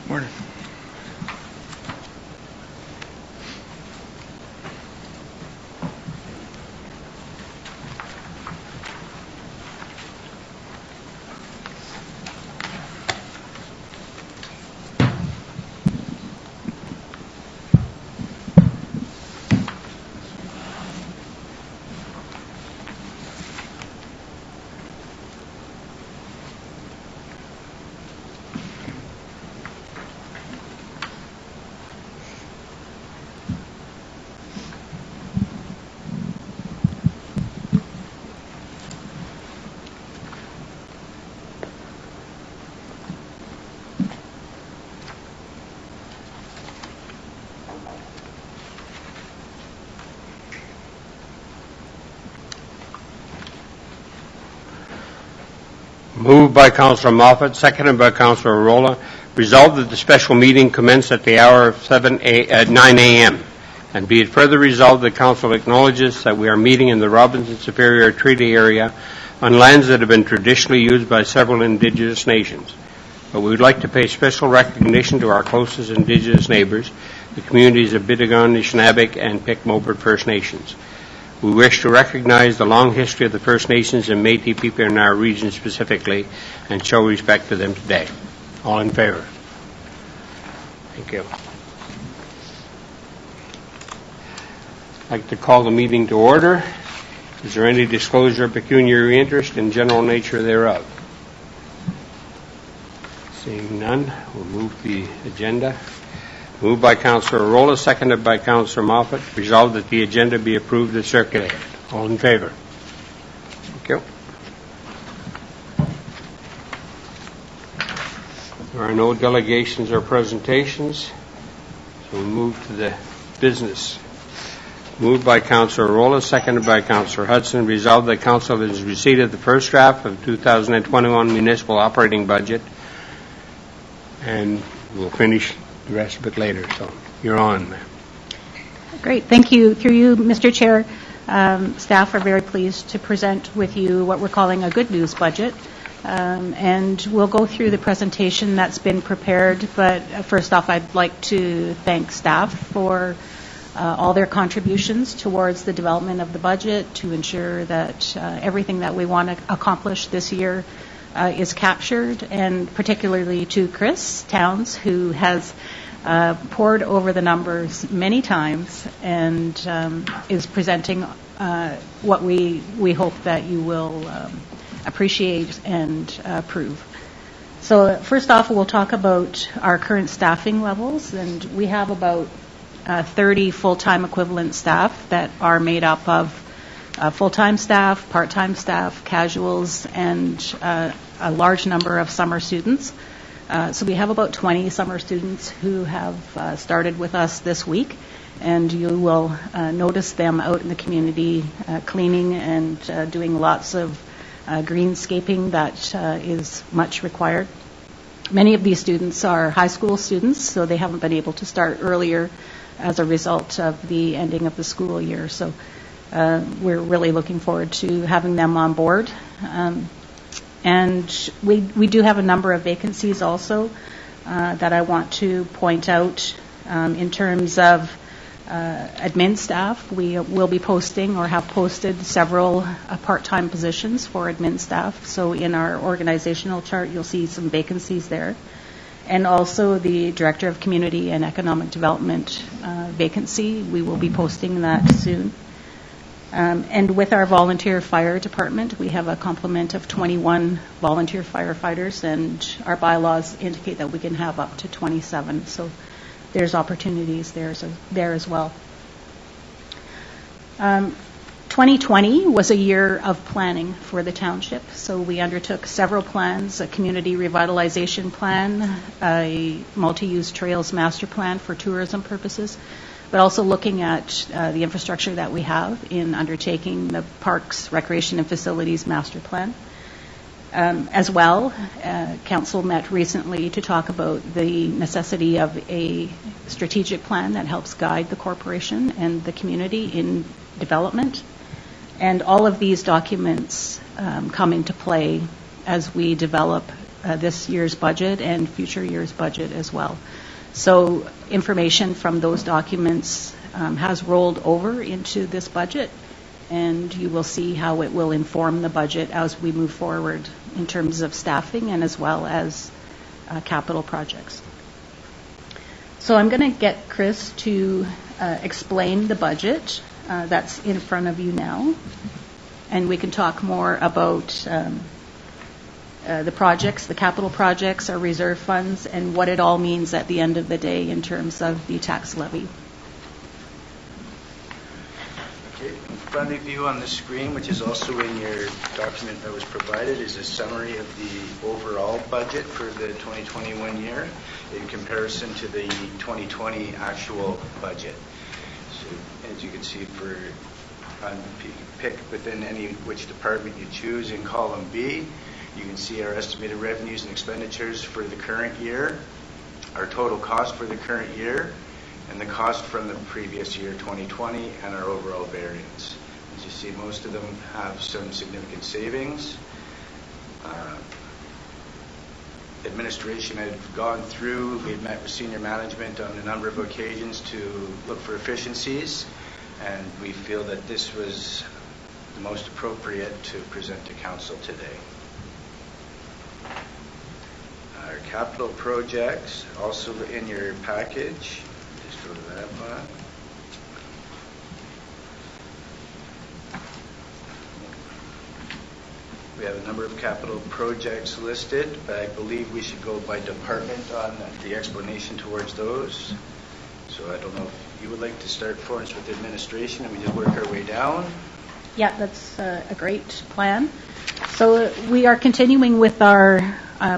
Morning. Moved by Councillor Moffat, seconded by Councillor Rolla. Resolved that the special meeting commence at the hour of 9 a.m. And be it further resolved that Council acknowledges that we are meeting in the Robinson Superior Treaty Area on lands that have been traditionally used by several Indigenous nations. But we would like to pay special recognition to our closest Indigenous neighbours, the communities of Bidigon, Nishnabik, and Pic-Mobert First Nations. We wish to recognize the long history of the First Nations and Métis people in our region specifically and show respect to them today. All in favor? Thank you. I'd like to call the meeting to order. Is there any disclosure of pecuniary interest in general nature thereof? Seeing none, we'll move the agenda. Moved by Councillor Rolla, seconded by Councillor Moffat. Resolved that the agenda be approved as circulated. All in favor? Thank you. There are no delegations or presentations, so we move to the business. Moved by Councillor Rolla, seconded by Councillor Hudson. Resolved that Council has received the first draft of 2021 municipal operating budget, and we'll finish the rest of it later. So you're on, ma'am. Great. Thank you. Through you, Mr. Chair, staff are very pleased to present with you what we're calling a good news budget. And we'll go through the presentation that's been prepared. But first off, I'd like to thank staff for all their contributions towards the development of the budget to ensure that everything that we want to accomplish this year is captured, and particularly to Chris Towns, who has poured over the numbers many times and is presenting what we hope that you will appreciate and approve. So first off, we'll talk about our current staffing levels, and we have about 30 full-time equivalent staff that are made up of full-time staff, part-time staff, casuals, and a large number of summer students. So we have about 20 summer students who have started with us this week, and you will notice them out in the community cleaning and doing lots of greenscaping that is much required. Many of these students are high school students, so they haven't been able to start earlier as a result of the ending of the school year. So we're really looking forward to having them on board. And we do have a number of vacancies also that I want to point out in terms of admin staff. We will be posting or have posted several part-time positions for admin staff. So in our organizational chart, you'll see some vacancies there. And also the Director of Community and Economic Development vacancy. We will be posting that soon. And with our volunteer fire department, we have a complement of 21 volunteer firefighters, and our bylaws indicate that we can have up to 27. So there's opportunities there as well. 2020 was a year of planning for the township. So we undertook several plans: a community revitalization plan, a multi-use trails master plan for tourism purposes, but also looking at the infrastructure that we have in undertaking the Parks, Recreation and Facilities Master Plan. As well, Council met recently to talk about the necessity of a strategic plan that helps guide the corporation and the community in development. And all of these documents come into play as we develop this year's budget and future year's budget as well. So information from those documents has rolled over into this budget, and you will see how it will inform the budget as we move forward in terms of staffing and as well as capital projects. So I'm going to get Chris to explain the budget that's in front of you now, and we can talk more about the projects, the capital projects, our reserve funds, and what it all means at the end of the day in terms of the tax levy. Okay, in front of you on the screen, which is also in your document that was provided, is a summary of the overall budget for the 2021 year in comparison to the 2020 actual budget. So, as you can see, you can pick within which department you choose in column B. You can see our estimated revenues and expenditures for the current year, our total cost for the current year, and the cost from the previous year, 2020, and our overall variance. As you see, most of them have some significant savings. Administration had gone through, we've met with senior management on a number of occasions to look for efficiencies, and we feel that this was the most appropriate to present to council today. Our capital projects, also in your package. Just go to that one. We have a number of capital projects listed, but I believe we should go by department on the explanation towards those. So I don't know if you would like to start for us with administration and we just work our way down. Yeah, that's a great plan. So we are continuing with our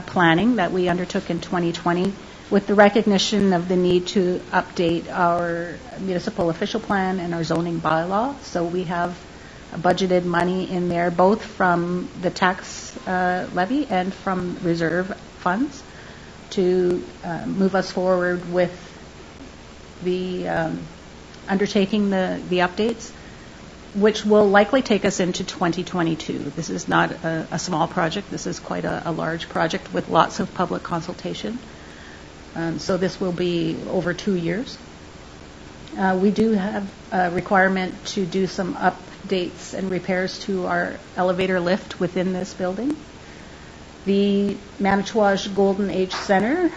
planning that we undertook in 2020 with the recognition of the need to update our municipal official plan and our zoning bylaw. So we have budgeted money in there, both from the tax levy and from reserve funds, to move us forward with the undertaking the updates, which will likely take us into 2022. This is not a small project. This is quite a large project with lots of public consultation. So this will be over 2 years. We do have a requirement to do some updates and repairs to our elevator lift within this building. The Manitowoc Golden Age Center,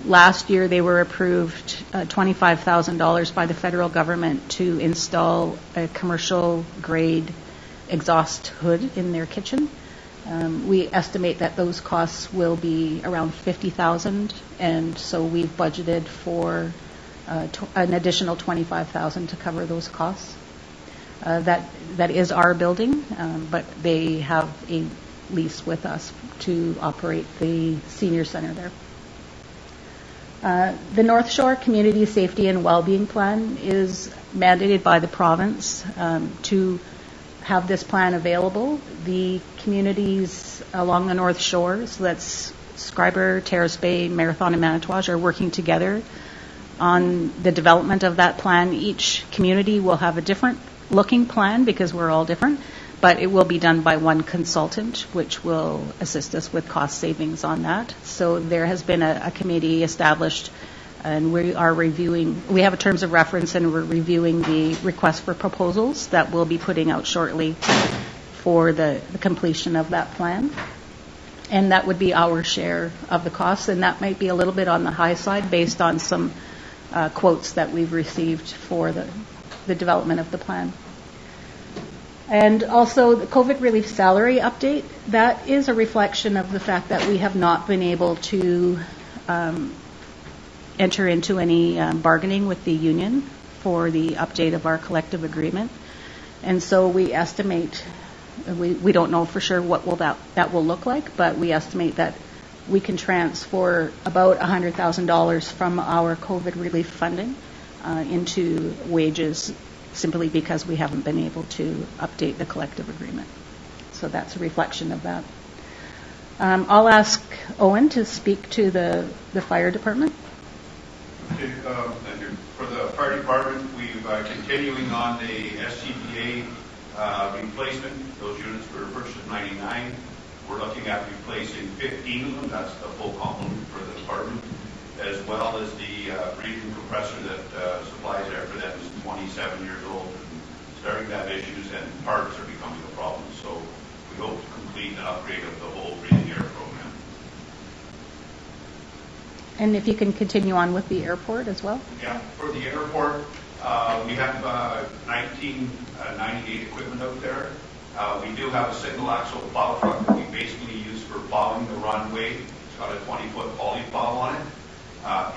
last year they were approved $25,000 by the federal government to install a commercial grade exhaust hood in their kitchen. We estimate that those costs will be around $50,000, and so we've budgeted for an additional $25,000 to cover those costs. That is our building, but they have a lease with us to operate the senior center there. The North Shore Community Safety and WellBeing Plan is mandated by the province to have this plan available. The communities along the North Shore, so that's Scriber, Terrace Bay, Marathon, and Manitowoc, are working together on the development of that plan. Each community will have a different looking plan because we're all different, but it will be done by one consultant, which will assist us with cost savings on that. So there has been a committee established, and we are reviewing, we have a terms of reference, and we're reviewing the request for proposals that we'll be putting out shortly for the completion of that plan. And that would be our share of the costs, and that might be a little bit on the high side based on some quotes that we've received for the development of the plan. And also the COVID relief salary update, that is a reflection of the fact that we have not been able to enter into any bargaining with the union for the update of our collective agreement. And so we estimate, we don't know for sure what that will look like, but we estimate that we can transfer about $100,000 from our COVID relief funding into wages, simply because we haven't been able to update the collective agreement. So that's a reflection of that. I'll ask Owen to speak to the fire department. Okay, thank you. For the fire department, we've continuing on the SCBA replacement. Those units were purchased in '99. We're looking at replacing 15 of them, that's the full complement for the department, as well as the breathing compressor that supplies air for them is 27 years old, and starting to have issues, and parts are becoming a problem. So we hope to complete an upgrade of the whole breathing air program. And if you can continue on with the airport as well? Yeah, for the airport, we have 1998 equipment out there. We do have a single axle plow truck that we basically use for plowing the runway. It's got a 20-foot poly plow on it.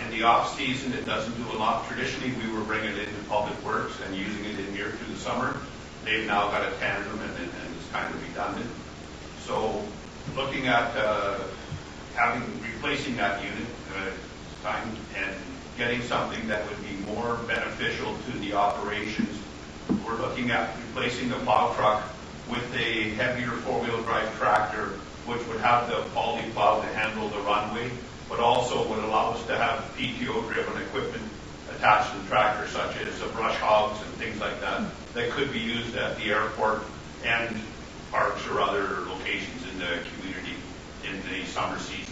In the off season, it doesn't do a lot. Traditionally, we were bringing it into Public Works and using it in here through the summer. They've now got a tandem and it's kind of redundant. So looking at replacing that unit time and getting something that would be more beneficial to the operations. We're looking at replacing the plow truck with a heavier four-wheel drive tractor, which would have the poly plow to handle the runway, but also would allow us to have PTO-driven equipment attached to the tractor, such as brush hogs and things like that, that could be used at the airport and parks or other locations in the community in the summer seasons.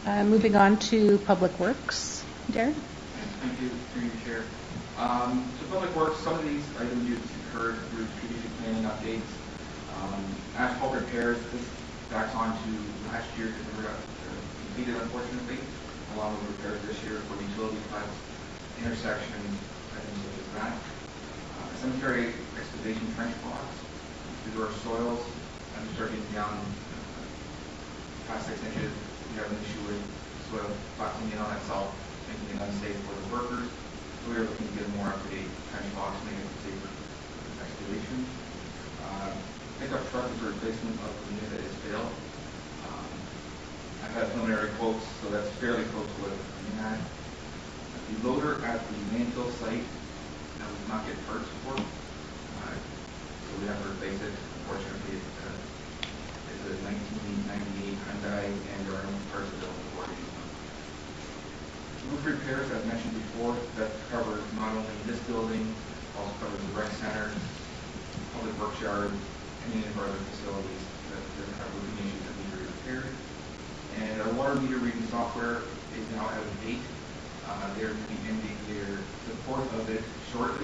Moving on to Public Works. Darren? Thank you, through you, Chair. So Public Works, some of these items you've heard through strategic planning updates. Asphalt repairs, this backs on to last year because we were completed, unfortunately, along with repairs this year for utility cuts, intersections, items such as that. Cemetery excavation trench blocks, these are soils, and start getting down past 6 inches. We have an issue with soil collapsing in on itself, making it unsafe for the workers. So we are looking to get more up-to-date trench blocks, making it safer excavation. Pickup truck is a replacement of the unit that is failed. I've had preliminary quotes, so that's fairly close to what we had. The loader at the landfill site that was not get parts for, so we have to replace it. Unfortunately, it's a 1998 Hyundai, and there are no parts available for it. Roof repairs, as mentioned before, that covers not only this building, also covers the rec center, public works yard, any of our other facilities that have roofing issues that need to be repaired. And our water meter reading software is now out of date. They're to be ending their support of it shortly.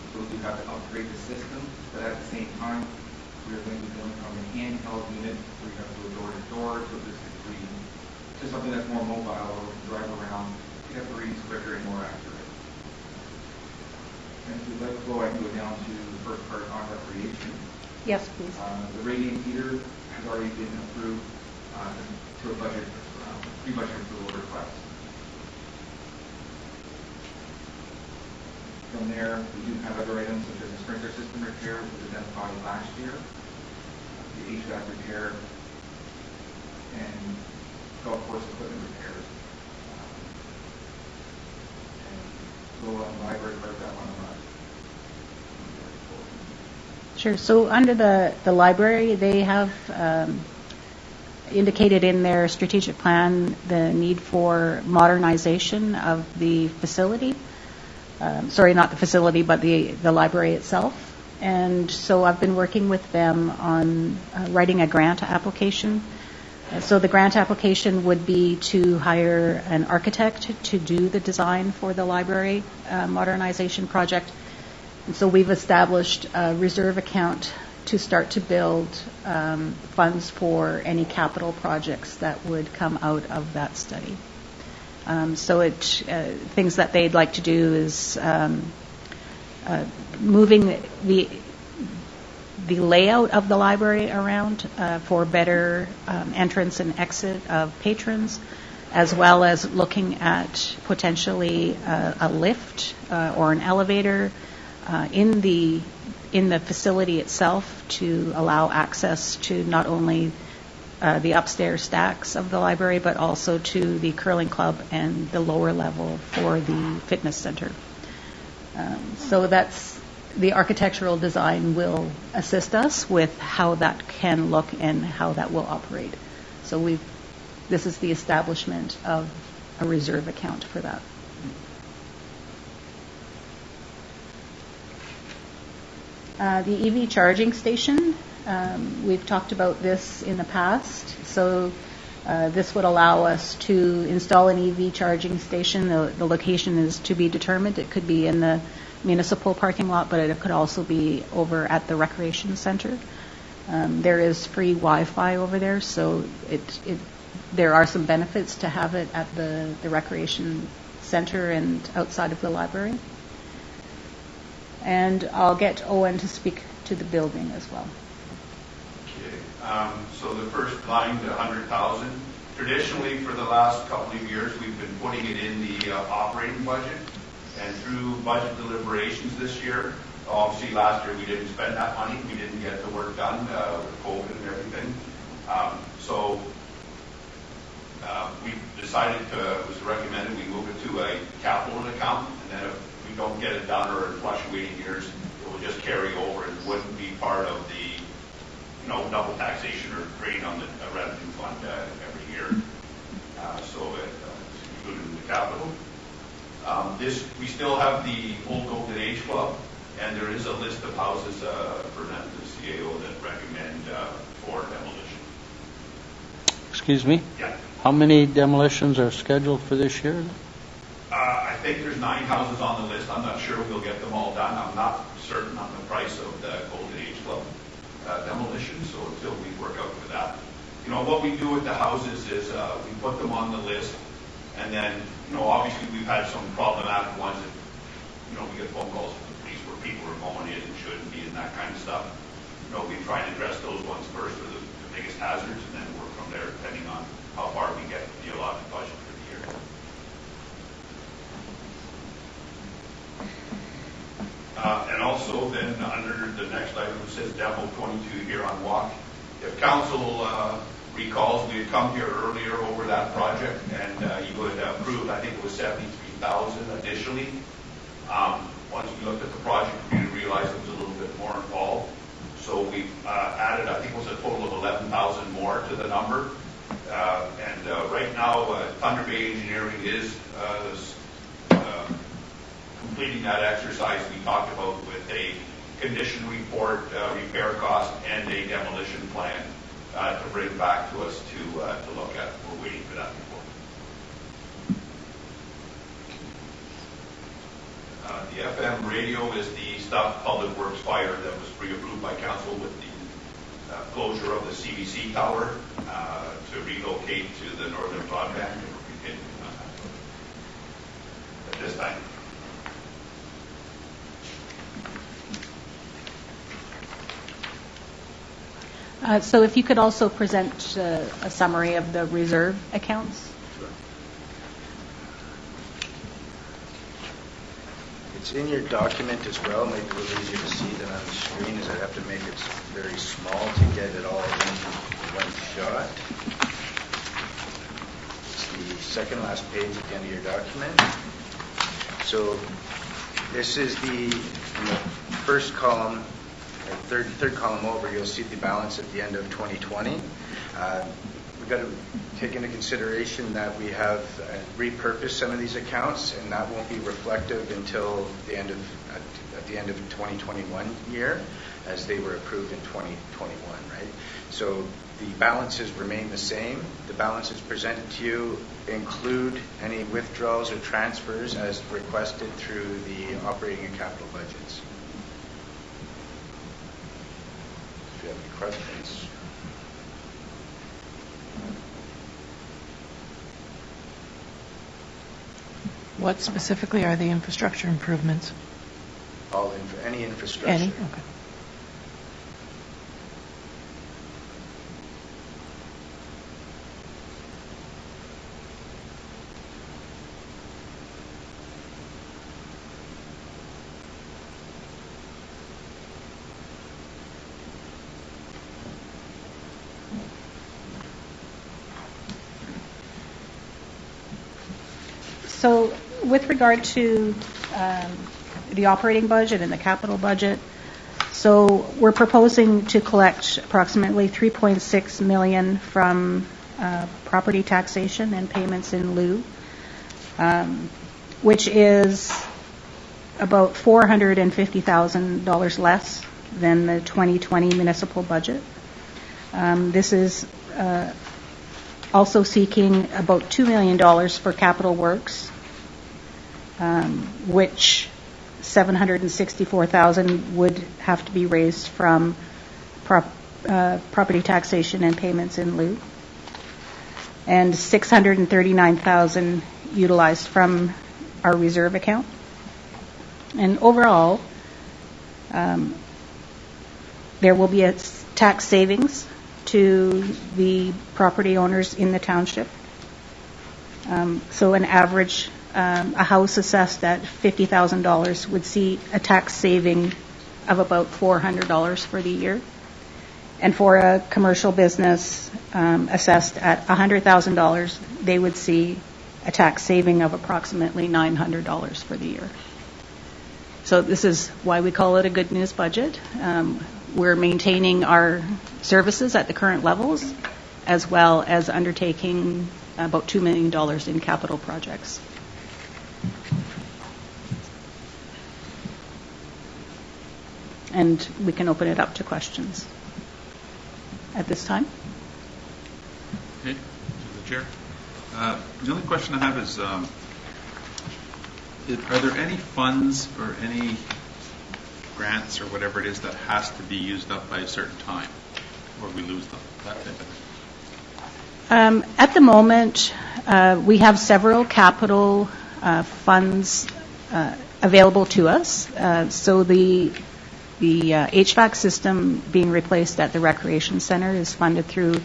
So we have to upgrade the system, but at the same time, we're going to be going from a handheld unit where you have to go door to door to something that's more mobile, where we can drive around, pick up the readings quicker and more accurate. And if you'd like to go, I can go down to the first part on recreation. Yes, please. The radiant heater has already been approved to a budget, pre-budget approval request. From there, we do have other items such as the sprinkler system repair, which was identified last year, the HVAC repair, and golf course equipment repairs. And go on the library part, that one. Sure. So under the library, they have indicated in their strategic plan the need for modernization of the facility. Sorry, not the facility, but the library itself. And so I've been working with them on writing a grant application. So the grant application would be to hire an architect to do the design for the library modernization project. And so we've established a reserve account to start to build funds for any capital projects that would come out of that study. So things that they'd like to do is moving the layout of the library around for better entrance and exit of patrons, as well as looking at potentially a lift or an elevator in the facility itself to allow access to not only the upstairs stacks of the library, but also to the curling club and the lower level for the fitness center. So that's the architectural design will assist us with how that can look and how that will operate. So this is the establishment of a reserve account for that. The EV charging station, we've talked about this in the past, so this would allow us to install an EV charging station. The location is to be determined. It could be in the municipal parking lot, but it could also be over at the recreation center. There is free Wi-Fi over there, so there are some benefits to have it at the recreation center and outside of the library. And I'll get Owen to speak to the building as well. Okay. So the first line, the 100,000. Traditionally, for the last couple of years, we've been putting it in the operating budget. And through budget deliberations this year, obviously last year we didn't spend that money. We didn't get the work done with COVID and everything. So we decided it was recommended we move it to a capital account, and then if we don't get it done or in fluctuating years, it will just carry over and wouldn't be part of the double taxation or drain on the revenue fund every year. So it's included in the capital. We still have the Old Golden Age Club, and there is a list of houses presented to the CAO that recommend for demolition. Excuse me? Yeah. How many demolitions are scheduled for this year? I think there's 9 houses on the list. I'm not sure we'll get them all done. I'm not certain on the price of the Golden Age Club demolition, so until we work out with that. What we do with the houses is we put them on the list, and then, obviously we've had some problematic ones that, we get phone calls from the police where people are going in and shouldn't be and that kind of stuff. We try and address those ones first for the biggest hazards, and then work from there depending on how far we get the allotted budget for the year. And also then under the next item it says demo 22 here on Walk. If council recalls, we had come here earlier over that project, and you would approve, I think it was 73,000 additionally. Once we looked at the project, we realized it was a little bit more involved. So we added, I think it was a total of 11,000 more to the number. And right now, Thunder Bay Engineering is completing that exercise we talked about with a condition report, repair cost, and a demolition plan to bring back to us to look at. We're waiting for that report. The FM radio is the stuff Public Works fire that was pre-approved by council with the closure of the CBC tower to relocate to the northern broadband. We're continuing on that at this time. So if you could also present a summary of the reserve accounts. Sure. It's in your document as well. It might be a little easier to see than on the screen, as I have to make it very small to get it all in one shot. It's the second last page at the end of your document. So this is in the first column, third column over, you'll see the balance at the end of 2020. We've got to take into consideration that we have repurposed some of these accounts, and that won't be reflective until at the end of 2021 year, as they were approved in 2021, right? So the balances remain the same. The balances presented to you include any withdrawals or transfers as requested through the operating and capital budgets. If you have any questions. What specifically are the infrastructure improvements? Any infrastructure. Any? Okay. So with regard to the operating budget and the capital budget, so we're proposing to collect approximately $3.6 million from property taxation and payments in lieu, which is about $450,000 less than the 2020 municipal budget. This is also seeking about $2 million for capital works, which $764,000 would have to be raised from property taxation and payments in lieu, and $639,000 utilized from our reserve account. And overall, there will be a tax savings to the property owners in the township. So an average, a house assessed at $50,000 would see a tax saving of about $400 for the year. And for a commercial business assessed at $100,000, they would see a tax saving of approximately $900 for the year. So this is why we call it a good news budget. We're maintaining our services at the current levels, as well as undertaking about $2 million in capital projects. And we can open it up to questions at this time. Okay, to the chair. The only question I have is, are there any funds or any grants or whatever it is that has to be used up by a certain time, or we lose them? That type of thing. At the moment, we have several capital funds available to us. So the HVAC system being replaced at the Recreation Center is funded through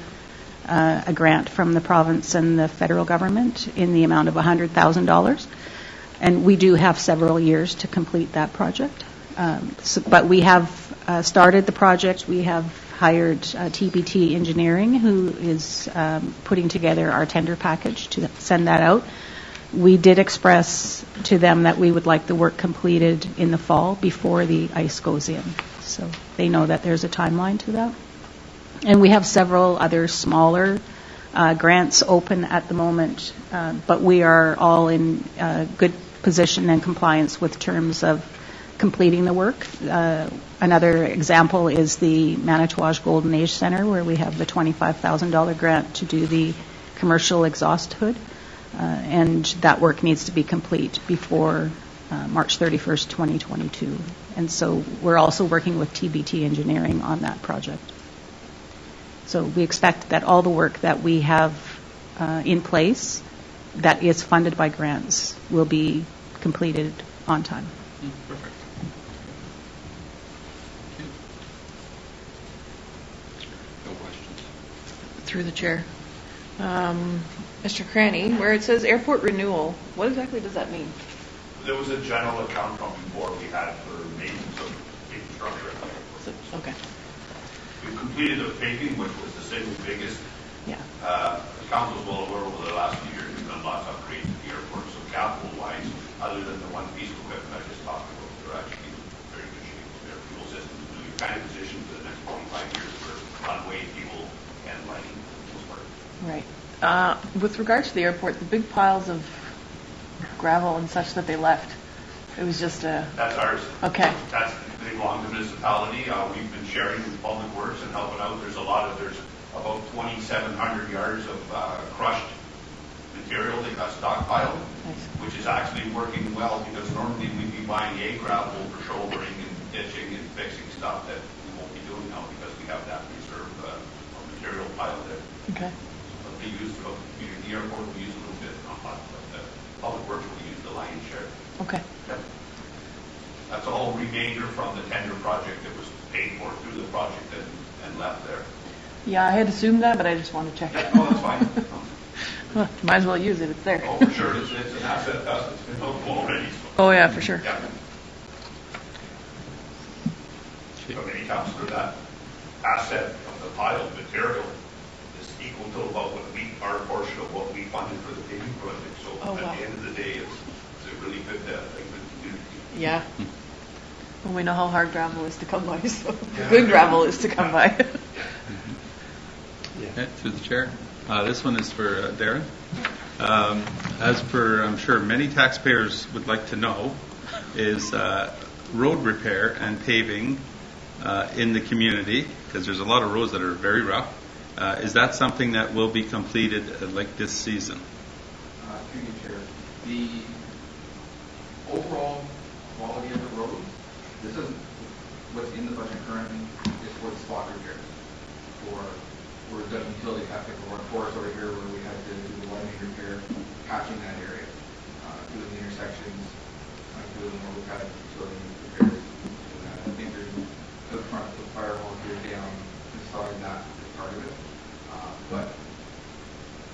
a grant from the province and the federal government in the amount of $100,000. And we do have several years to complete that project. But we have started the project. We have hired TBT Engineering, who is putting together our tender package to send that out. We did express to them that we would like the work completed in the fall before the ice goes in. So they know that there's a timeline to that. And we have several other smaller grants open at the moment, but we are all in good position and compliance with terms of completing the work. Another example is the Manitouwadge Golden Age Center, where we have the $25,000 grant to do the commercial exhaust hood. And that work needs to be complete before March 31st, 2022. And so we're also working with TBT Engineering on that project. So we expect that all the work that we have in place that is funded by grants will be completed on time. Perfect. Okay. No questions. Through the chair. Mr. Cranny, where it says airport renewal, what exactly does that mean? There was a general account from before we had for maintenance of infrastructure. Okay. We completed the paving, which was the single biggest. Yeah. The council's well aware over the last few years we've done lots of upgrades to the airport. So capital-wise, other than the one piece of equipment I just talked about, they're actually in very good shape. Their fuel systems, you're kind of positioned for the next 25 years for runway, fuel, and lighting for the most part. Right. With regards to the airport, the big piles of gravel and such that they left, it was just a... That's ours. Okay. That's, they belong to the municipality. We've been sharing with Public Works and helping out. There's about 2,700 yards of crushed material they got stockpiled, Nice. which is actually working well, because normally we'd be buying A gravel for shouldering and ditching and fixing stuff that we won't be doing now because we have that reserve material pile there. Okay. But they use the airport will use a little bit, but the Public Works will use the lion's share. Okay. Yep. That's all remainder from the tender project that was paid for through the project and left there. Yeah, I had assumed that, but I just wanted to check. Yeah, no, that's fine. Well, might as well use it. It's there. Oh, for sure. It's an asset to us. It's been built already. So. Oh, yeah, for sure. Yeah. So many times for that asset of the piled material is equal to about what our portion of what we funded for the paving project. So Oh, at wow. the end of the day, it's a really good thing for the community. Yeah. Well, we know how hard gravel is to come by, so Yeah. good gravel is to come by. Okay, through the chair. This one is for Darren. As per, I'm sure many taxpayers would like to know, is road repair and paving in the community, because there's a lot of roads that are very rough. Is that something that will be completed like this season? Through you, Chair. The overall quality of the road, this is what's in the budget currently, is for the spot repairs. For the utility traffic or forest over here where we had to do the line repair, patching that area, doing the intersections, doing where we've had utility repairs. I think there's the front of the firewall here down inside that is part of it. But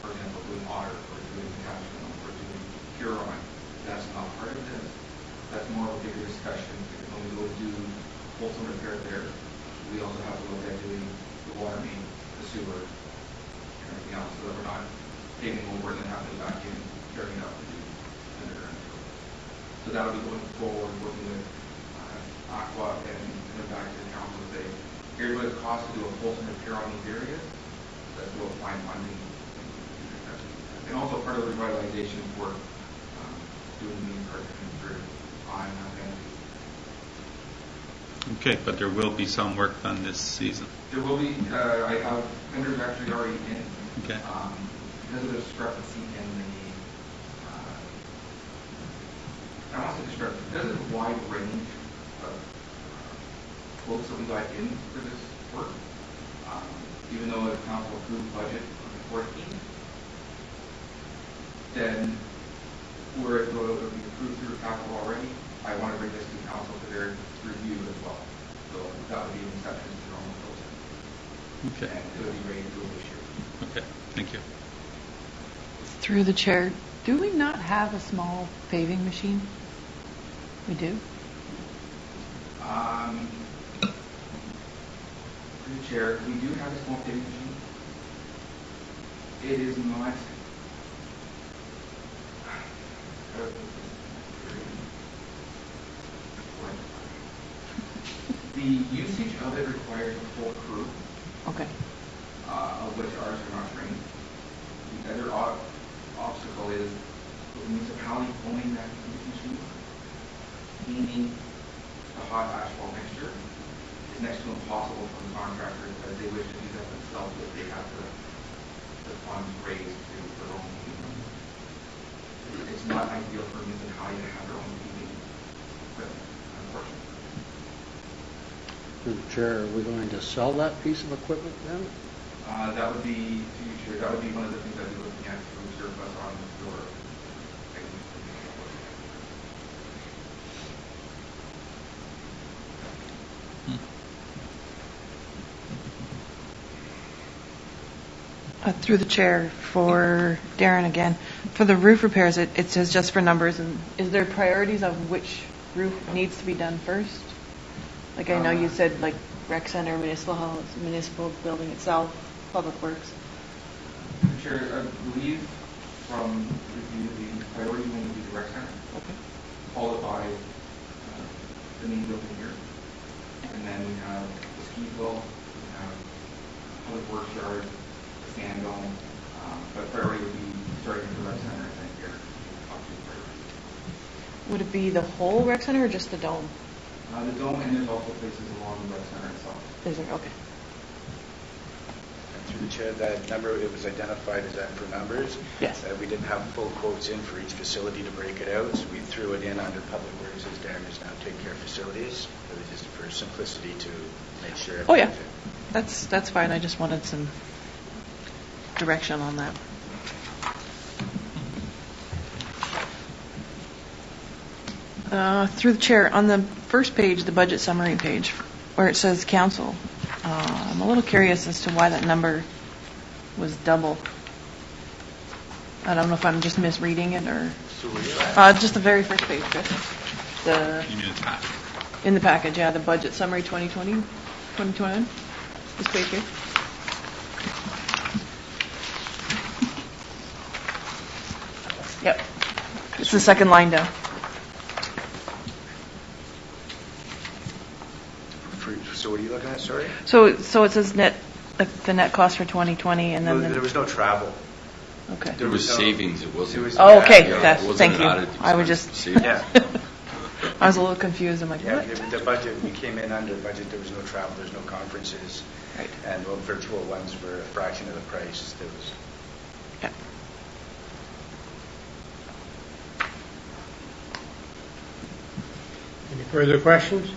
for example, doing otter or doing attachment or doing Huron, that's not part of this. That's more of a bigger discussion. When we go to do wholesome repair there, we also have to look at doing the water main, the sewer, and everything else, so that we're not paving over and then having to back in, carrying it up to do underground. So that'll be going forward, working with Aqua and back to the council to say, here's what it costs to do a wholesome repair on these areas. That's what we'll find funding. And also part of the revitalization for doing the park through on energy. Okay, but there will be some work done this season. There will be, I have vendors actually already in. Okay. Because of the discrepancy in the, I want to say discrepancy, because of the wide range of quotes that we got in for this work, even though the council approved budget on the 14th, then where it will be approved through capital already, I want to bring this to council for their review as well. So that would be an exception to the normal process. Okay. And it would be ready to go this year. Okay, thank you. Through the chair, do we not have a small paving machine? We do? Through the chair, we do have a small paving machine. It is not. The usage of it requires a full crew, Okay. of which ours are not trained. The other obstacle is the municipality owning that machine, meaning the hot asphalt mixture is next to impossible for the contractors as they wish to do that themselves if they have the funds raised to their own heating. It's not ideal for a municipality to have their own heating equipment, unfortunately. Through the chair, are we going to sell that piece of equipment then? That would be, to be sure, that would be one of the things I'd be looking at to surplus on your. Through the chair, for Darren again, for the roof repairs, it says just for numbers, and is there priorities of which roof needs to be done first? Like I know you said like rec center, municipal house, municipal building itself, public works. Chair, I believe from review, the priority one would be the rec center, Okay. followed by the main building here. And then we have the ski flow, we have public works yard, the sand dome, but priority would be starting with the rec center and then here. Would it be the whole rec center or just the dome? The dome, and there's also places along the rec center itself. Is there? Okay. And through the chair, that number, it was identified as that for numbers. Yes. We didn't have full quotes in for each facility to break it out, so we threw it in under public works as Darren is now taking care of facilities. It was just for simplicity to make sure. Oh yeah, everything- that's fine. I just wanted some direction on that. Through the chair, on the first page, the budget summary page, where it says council, I'm a little curious as to why that number was double. I don't know if I'm just misreading it or. So were you at? Just the very first page, Chris. The You mean it's half? in the package, yeah, the budget summary 2020, 2021. This page here. Yep. It's the second line down. So what are you looking at, sorry? So it says net, the net cost for 2020, and then There was no travel. okay. There was savings, it wasn't. Oh, okay. Yeah, That's, it wasn't thank an you. added I would expense. just. Yeah. I was a little confused. I'm like, Yeah, what? the budget, we came in under budget. There was no travel, there's no conferences. Right. And the virtual ones were a fraction of the price. There was. Yeah. Any further questions?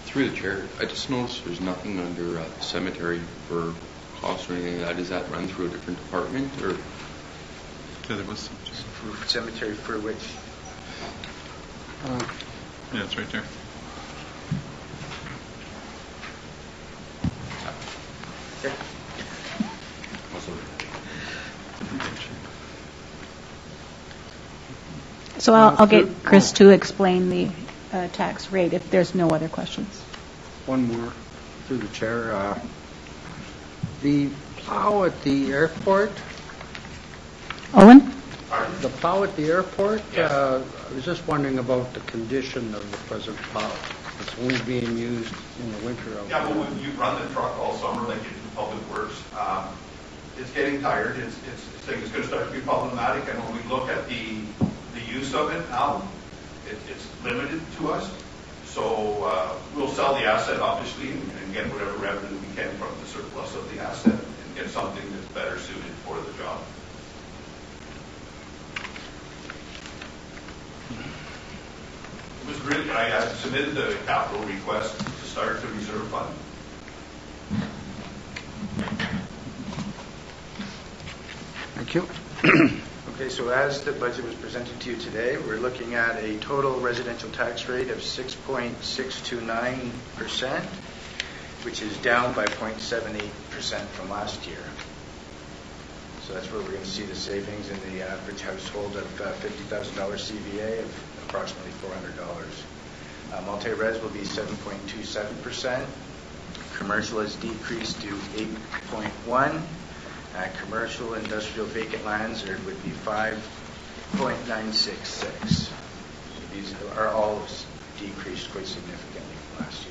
Through the chair, I just noticed there's nothing under the cemetery for costs or anything like that. Does that run through a different department, or? Yeah, there was some. Cemetery for which? Yeah, it's right there. Okay. So I'll get Chris to explain the tax rate if there's no other questions. One more through the chair. The plow at the airport, Owen? the plow at the airport, Yes. I was just wondering about the condition of the present plow. It's only being used in the winter. Yeah, well, when you run the truck all summer, like in Public Works, it's getting tired. It's going to start to be problematic. And when we look at the use of it now, it's limited to us. So we'll sell the asset, obviously, and get whatever revenue we can from the surplus of the asset and get something that's better suited for the job. It was really, I submitted the capital request to start the reserve fund. Thank you. Okay, so as the budget was presented to you today, we're looking at a total residential tax rate of 6.629%, which is down by 0.78% from last year. So that's where we're going to see the savings in the average household of $50,000 CVA of approximately $400. Multi-res will be 7.27%. Commercial has decreased to 8.1%. Commercial industrial vacant lands would be 5.966. So these are all decreased quite significantly from last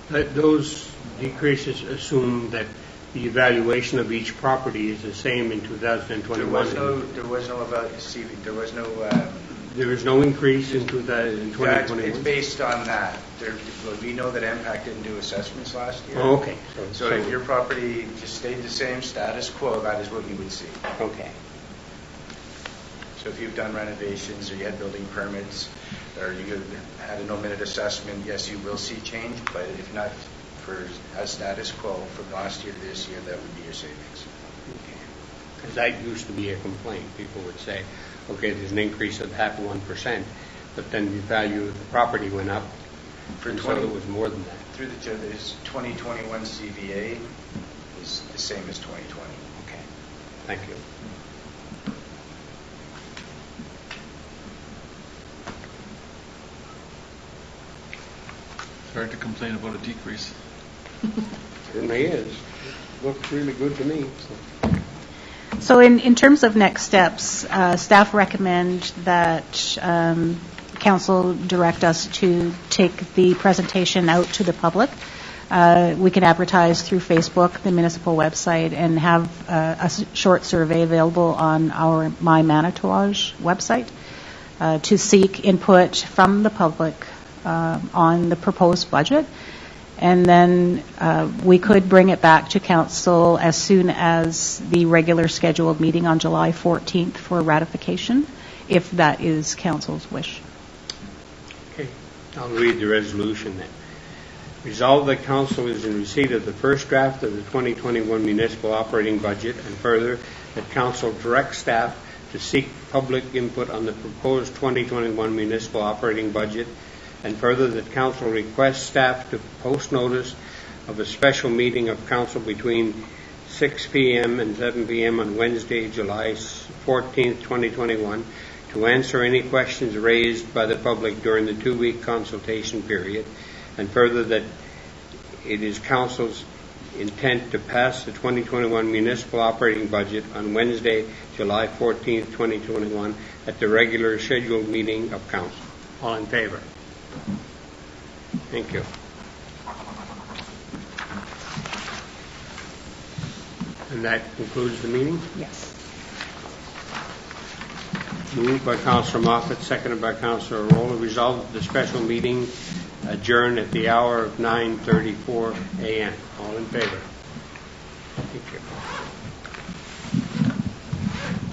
year. Those decreases assume that the evaluation of each property is the same in 2021. There was no increase in 2021? It's based on that. We know that MPAC didn't do assessments last year. Oh, okay. So if your property just stayed the same status quo, that is what you would see. Okay. So if you've done renovations or you had building permits or you had an omitted assessment, yes, you will see change, but if not for a status quo from last year to this year, that would be your savings. Because that used to be a complaint. People would say, okay, there's an increase of 0.5%, but then the value of the property went up, and so it was more than that. Through the chair, this 2021 CVA is the same as 2020. Okay. Thank you. It's hard to complain about a decrease. Certainly is. Looks really good to me. So in terms of next steps, staff recommend that council direct us to take the presentation out to the public. We can advertise through Facebook, the municipal website, and have a short survey available on our My Manitouage website to seek input from the public on the proposed budget. And then we could bring it back to council as soon as the regular scheduled meeting on July 14th for ratification, if that is council's wish. Okay. I'll read the resolution then. Resolved that council is in receipt of the first draft of the 2021 municipal operating budget, and further that council directs staff to seek public input on the proposed 2021 municipal operating budget, and further that council requests staff to post notice of a special meeting of council between 6 p.m. and 7 p.m. on Wednesday, July 14th, 2021, to answer any questions raised by the public during the 2-week consultation period, and further that it is council's intent to pass the 2021 municipal operating budget on Wednesday, July 14th, 2021, at the regular scheduled meeting of council. All in favor? Thank you. And that concludes the meeting? Yes. Moved by Councillor Moffat, seconded by Councillor Arola. Resolved that the special meeting adjourn at the hour of 9:34 a.m. All in favor?